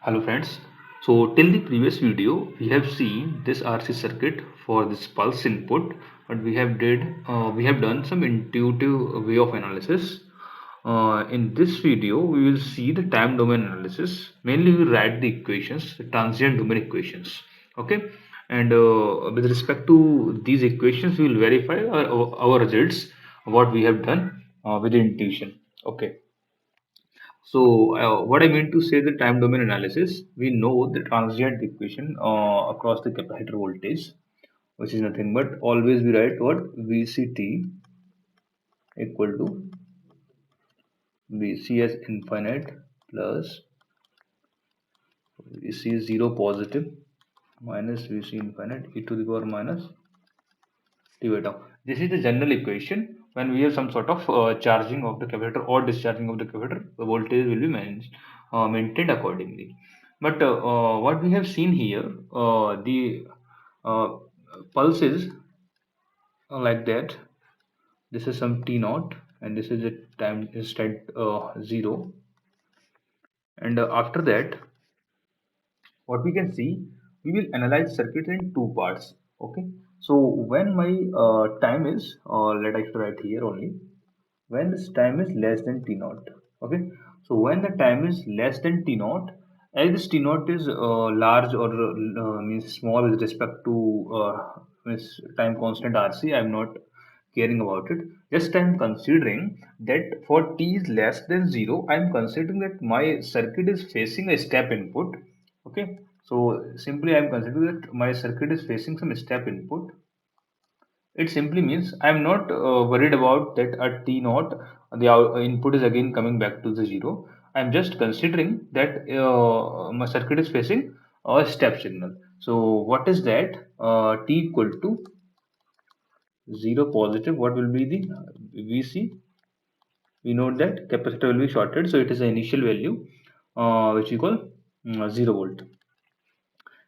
Hello friends. So till the previous video we have seen this RC circuit for this pulse input, but we have done some intuitive way of analysis. In this video we will see the time domain analysis. Mainly we write the equations, the transient domain equations. Okay, and with respect to these equations we will verify our results, what we have done with the intuition. Okay. So, what I mean to say the time domain analysis, we know the transient equation across the capacitor voltage, which is nothing but always we write what VCT equal to VC as infinite plus VC 0 positive minus VC infinite e to the power minus t beta. This is the general equation when we have some sort of charging of the capacitor or discharging of the capacitor, the voltage will be maintained accordingly. But what we have seen here, the uh, pulses like that. This is some T naught, and this is a time instant 0. And after that, what we can see, we will analyze circuit in two parts. Okay, so when my time is let I write here only when this time is less than t naught. Okay, so when the time is less than t naught, as this t naught is large or means small with respect to means time constant RC, I'm not caring about it. Just I'm considering that for t is less than 0, I'm considering that my circuit is facing a step input. Okay, so simply I'm considering that my circuit is facing some step input. It simply means I'm not worried about that at T naught the input is again coming back to the 0. I'm just considering that my circuit is facing a step signal. So what is that? T equal to 0 positive. What will be the VC? We know that capacitor will be shorted, so it is the initial value which we call 0 volt.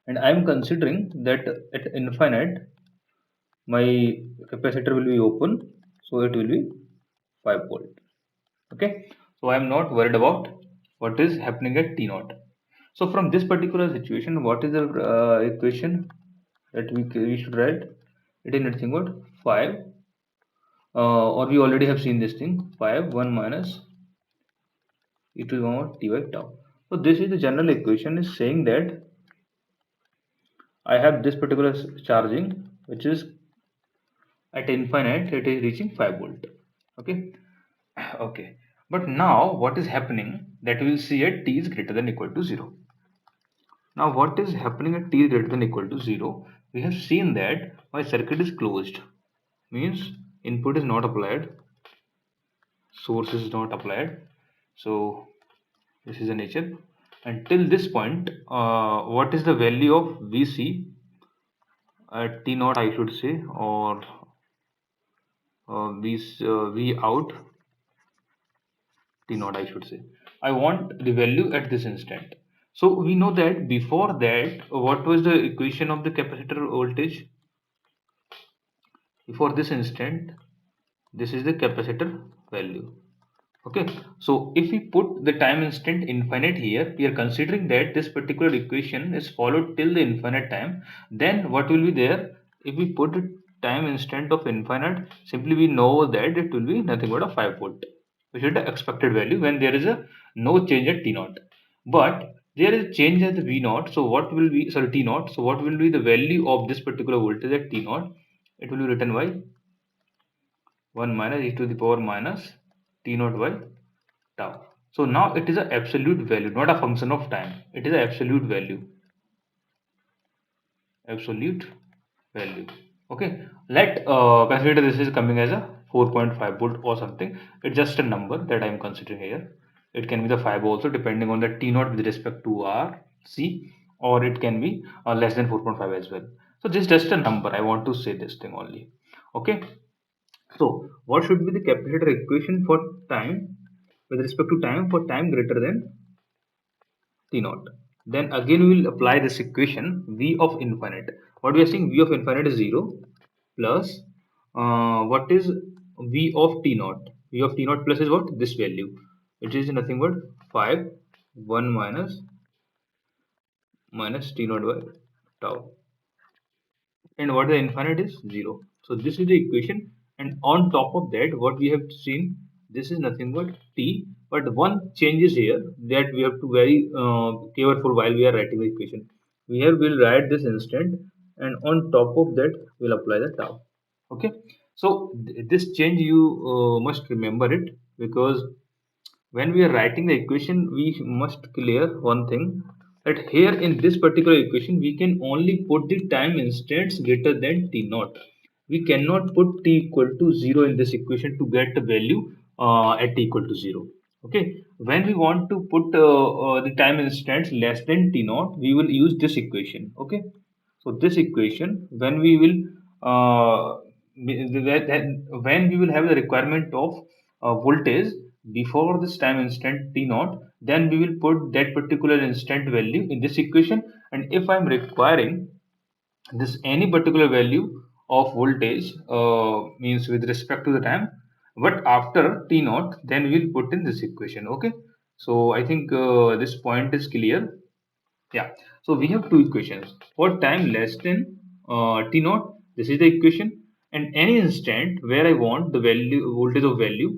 And I'm considering that at infinite my capacitor will be open, so it will be 5 volt. Okay, so I am not worried about what is happening at t naught. So from this particular situation, what is the equation that we should write? It is nothing but 5 or we already have seen this thing, 5 1 minus e to the power t by tau. So this is the general equation is saying that I have this particular charging which is at infinite, it is reaching 5 volt. Okay. Okay, but now what is happening that we will see at t is greater than equal to 0. Now what is happening at t is greater than equal to 0? We have seen that my circuit is closed, means input is not applied, source is not applied. So this is the nature. Until this point, what is the value of VC at t naught, I should say, or v out t naught, I should say. I want the value at this instant. So we know that before that, what was the equation of the capacitor voltage? Before this instant, this is the capacitor value. Okay, so if we put the time instant infinite here, we are considering that this particular equation is followed till the infinite time. Then what will be there? If we put the time instant of infinite, simply we know that it will be nothing but a 5 volt, which is the expected value when there is a no change at t naught. But there is a change at the v naught, so what will be, sorry, t naught, so what will be the value of this particular voltage at t naught? It will be written by 1 minus e to the power minus t naught by tau. So now it is an absolute value, not a function of time. It is an absolute value. Absolute value. Okay. Let consider this is coming as a 4.5 volt or something. It's just a number that I am considering here. It can be the 5 also, depending on the T naught with respect to R C, or it can be less than 4.5 as well. So this is just a number. I want to say this thing only. Okay. So what should be the capacitor equation for time with respect to time for time greater than T naught? Then again we will apply this equation V of infinite. What we are saying, V of infinite is 0 plus what is V of T naught? V of T naught plus is what? This value, which is nothing but 5 1 minus minus t naught by tau. And what the infinite is 0. So this is the equation, and on top of that what we have seen, this is nothing but t, but one change is here that we have to very careful while we are writing the equation. We have will write this instant, and on top of that we'll apply the tau. Okay, so this change you must remember it, because when we are writing the equation we must clear one thing, that here in this particular equation we can only put the time instants greater than t naught. We cannot put t equal to 0 in this equation to get the value at t equal to 0. Okay, when we want to put the time instants less than t naught, we will use this equation. Okay, so this equation, when we will when we will have the requirement of voltage before this time instant t naught, then we will put that particular instant value in this equation. And if I'm requiring this any particular value of voltage, means with respect to the time, but after t naught, then we'll put in this equation. Okay, so I think this point is clear. Yeah, so we have two equations. For time less than t naught, this is the equation, and any instant where I want the value voltage of value,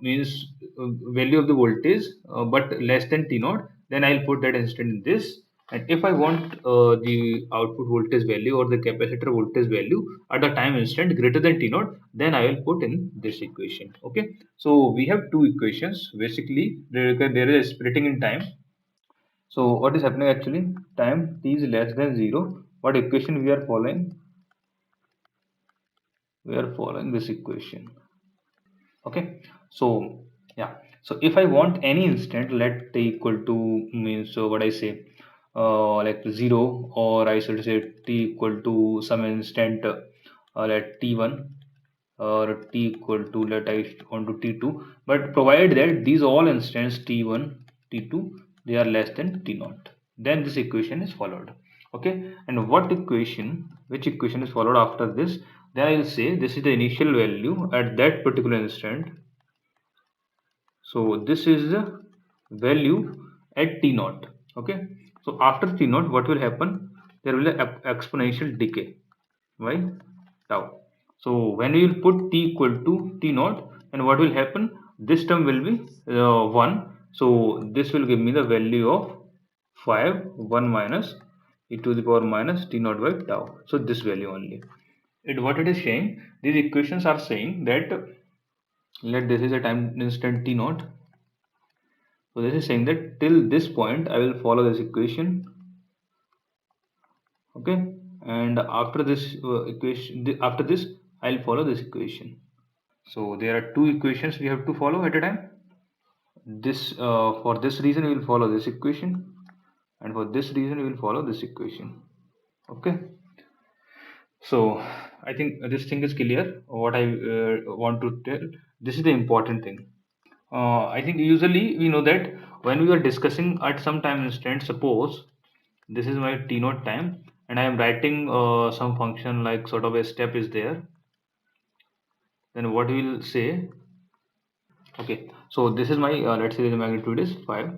means value of the voltage, but less than t naught, then I'll put that instant in this. And if I want the output voltage value or the capacitor voltage value at the time instant greater than t naught, then I will put in this equation. Okay, so we have two equations. Basically, there is a splitting in time. So what is happening actually? Time t is less than 0. What equation we are following? We are following this equation. Okay. So yeah. So if I want any instant, let t equal to, means what I say, like 0, or I should say t equal to some instant, let t1, or t equal to, let I want to t2, but provided that these all instants t1, t2, they are less than t naught, then this equation is followed. Okay, and which equation is followed after this? Then I will say this is the initial value at that particular instant. So this is the value at t naught. Okay, so after t naught, what will happen? There will be an exponential decay. Why? Tau. So when we will put t equal to t naught, and what will happen? This term will be 1. So this will give me the value of 5, 1 minus e to the power minus t naught by tau. So this value only. What it is saying, these equations are saying that, let this is a time instant t naught. So this is saying that till this point I will follow this equation. Okay, and after this after this I'll follow this equation. So there are two equations we have to follow at a time. This for this reason we will follow this equation, and for this reason we will follow this equation. Okay, so I think this thing is clear. What I want to tell, this is the important thing. I think usually we know that when we are discussing at some time instant, suppose this is my t naught time, and I am writing some function like sort of a step is there, then what we will say, okay, so this is my, let's say the magnitude is 5.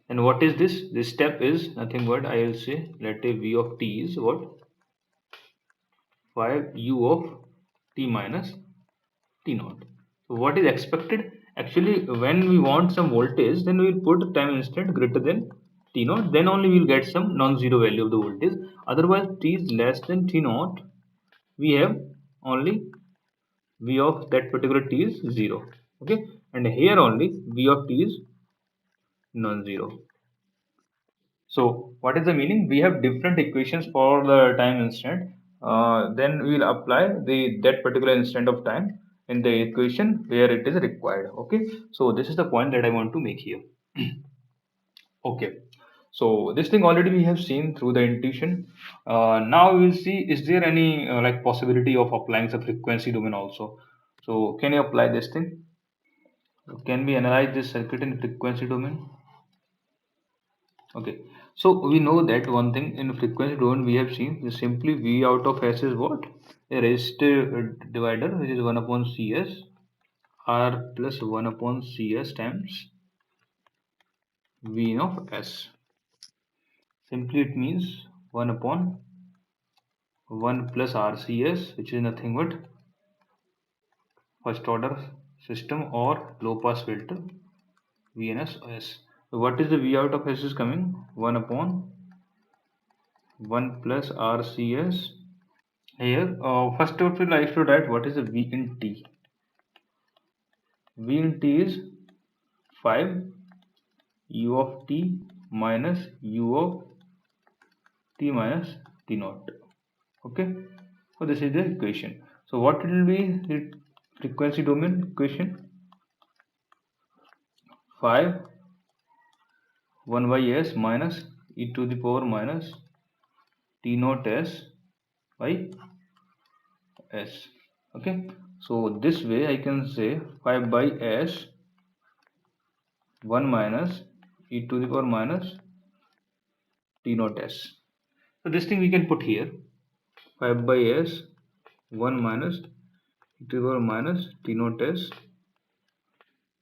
And what is this? This step is nothing but, I will say, let a v of t is what? 5 u of t minus t naught. So what is expected? Actually, when we want some voltage, then we will put time instant greater than t naught. Then only we will get some non-zero value of the voltage. Otherwise, t is less than t naught. We have only v of that particular t is 0. Okay, and here only v of t is non-zero. So what is the meaning? We have different equations for the time instant. Then we will apply the that particular instant of time in the equation where it is required. Okay, so this is the point that I want to make here. Okay, so this thing already we have seen through the intuition. Now we will see, is there any like possibility of applying the frequency domain also? So can you apply this thing? Can we analyze this circuit in frequency domain? Okay, so we know that one thing in frequency domain we have seen is simply V out of S is what? A resistor divider, which is 1 upon Cs, R plus 1 upon Cs times Vn of s. Simply it means 1 upon 1 plus RCS, which is nothing but first order system or low pass filter VNS S. So what is the V out of S is coming? 1 upon 1 plus RCS. Here, first of all, I should write what is the V in T. V in T is 5 U of T minus U of T minus T naught. Okay, so this is the equation. So what will be the frequency domain equation? 5 1 by s minus e to the power minus T naught s by s. Okay, so this way I can say 5 by s 1 minus e to the power minus T naught s. So this thing we can put here 5 by s 1 minus e to the power minus T naught s,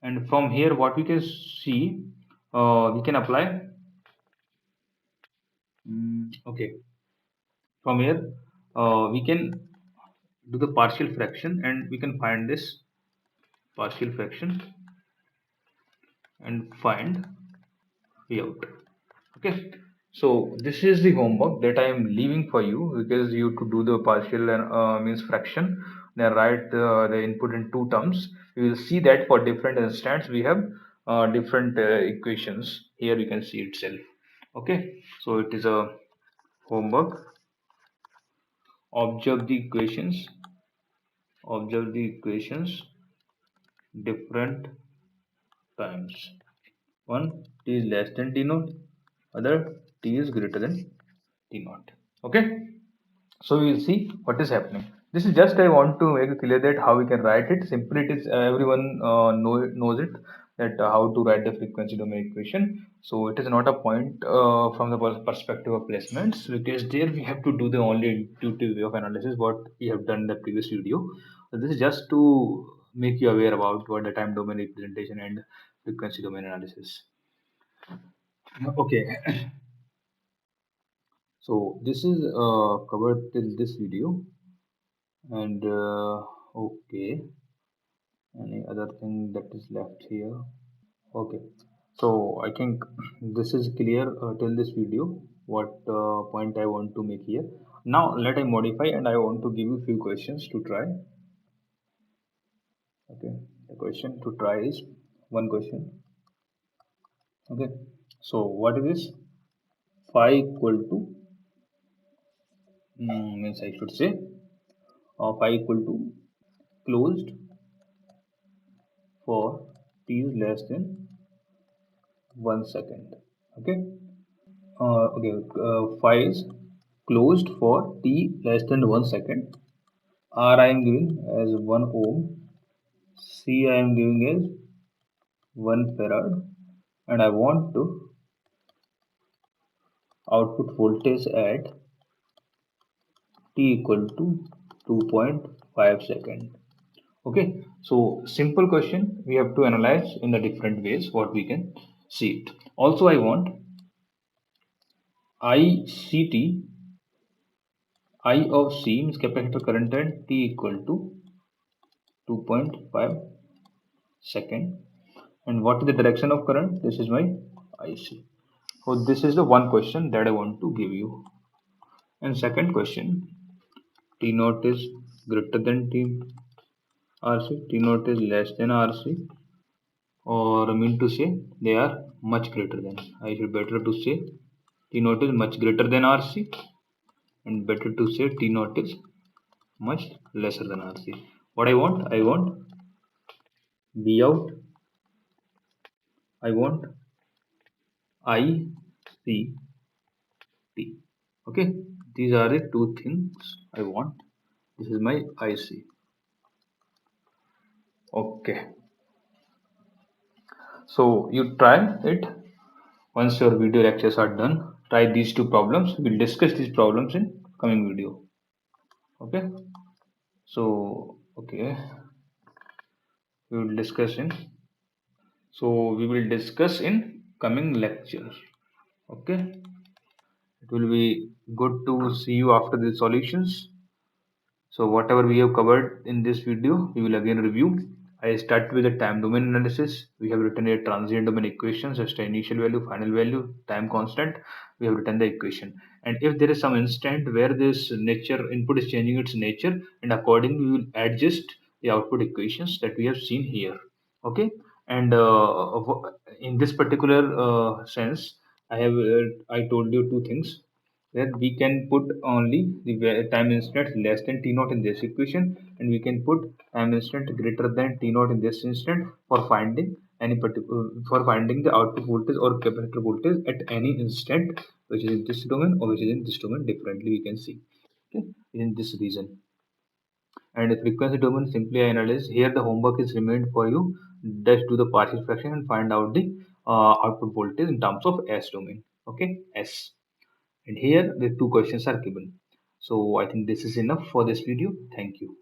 and from here what we can see, we can apply. Okay, from here we can do the partial fraction and we can find this partial fraction and find V out. Okay, so this is the homework that I am leaving for you, because you to do the partial and means fraction, then write the input in two terms. We will see that for different instants we have different equations. Here you can see itself. Okay, so it is a homework. Observe the equations. Observe the equations different times. One, t is less than t naught, other t is greater than t naught. Okay, so we will see what is happening. This is just I want to make it clear that how we can write it. Simply it is everyone knows it, that how to write the frequency domain equation. So it is not a point from the perspective of placements, because there we have to do the only intuitive way of analysis what we have done in the previous video. So this is just to make you aware about what the time domain representation and frequency domain analysis. Okay, so this is covered till this video, and okay, any other thing that is left here? Okay, so I think this is clear till this video what point I want to make here. Now let I modify and I want to give you few questions to try. Okay, the question to try is one question. Okay, so what is this? Phi equal to means I should say phi equal to closed for t is less than 1 second. Okay, okay, phi is closed for t less than 1 second. R I am giving as 1 ohm, C I am giving as 1 farad, and I want to output voltage at t equal to 2.5 second. Okay, so simple question we have to analyze in the different ways what we can see it. Also I want ICT, I of C means capacitor current at t equal to 2.5 second, and what is the direction of current? This is my IC. So this is the one question that I want to give you. And second question, T naught is greater than T RC, T naught is less than RC, or I mean to say they are much greater than. I should better to say T naught is much greater than RC, and better to say T naught is much lesser than RC. What I want? I want V out. I want IC T. Okay, these are the two things I want. This is my IC. Okay, so you try it. Once your video lectures are done, try these two problems. We'll discuss these problems in coming video. Okay, so okay, we will discuss in. So we will discuss in coming lecture. Okay, it will be good to see you after the solutions. So whatever we have covered in this video, we will again review. I start with the time domain analysis. We have written a transient domain equation, just the initial value, final value, time constant. We have written the equation. And if there is some instant where this nature input is changing its nature, and accordingly we will adjust the output equations that we have seen here. Okay. And in this particular sense, I told you two things, that we can put only the time instant less than t naught in this equation, and we can put time instant greater than t naught in this instant for finding any particular, for finding the output voltage or capacitor voltage at any instant which is in this domain or which is in this domain differently, we can see. Okay, in this region. And the frequency domain, simply I analyze here. The homework is remained for you. Just do the partial fraction and find out the output voltage in terms of s domain. Okay, s. And here the two questions are given. So I think this is enough for this video. Thank you.